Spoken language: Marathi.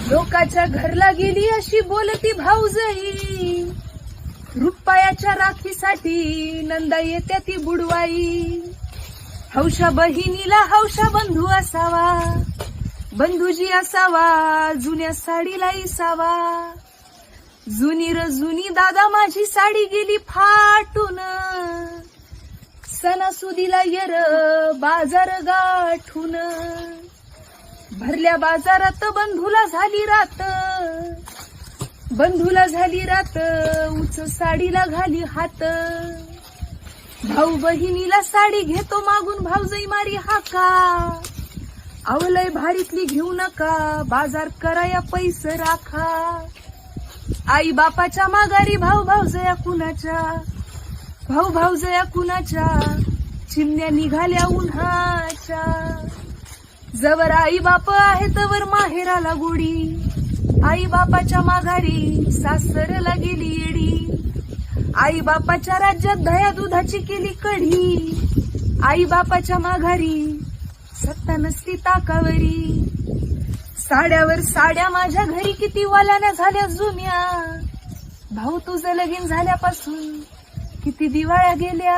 लोकाच्या घरला गेली अशी बोलती भाऊजई, रुपयाच्या राखीसाठी नंदा येत्या ती बुडवाई. हौशा बहिणीला हौशा बंधू असावा, बंधूजी असावा जुन्या साडीला इसावा. जुनी र जुनी दादा माझी साडी गेली फाटून, सणासुदीला येर बाजार गाठून. भरल्या बाजारात बंधूला झाली रात, बंधूला झाली रात उच साडीला घाली हात. भाऊ बहिणीला साडी घेतो मागून भाऊजई मारी हाका, आवलय भारीतली घेऊ नका बाजार कराया पैसे राखा. आई बापाच्या माघारी भाऊ भाऊजया कुणाच्या, भाऊ भाऊजया कुणाच्या चिमण्या निघाल्या उन्हाच्या. जवर आई बाप आहे तवर माहेराला गोडी, आई बापाच्या माघारी सासरला गेली येडी. आई बापाच्या राज्यात दया दुधाची केली कढी, आई बापाच्या माघारी सत्ता नसती ताकावरी. साड्यावर साड्या माझ्या घरी किती वाल्याने झाल्या जुन्या, भाऊ तुझं लगीन झाल्यापासून किती दिवाळ्या गेल्या.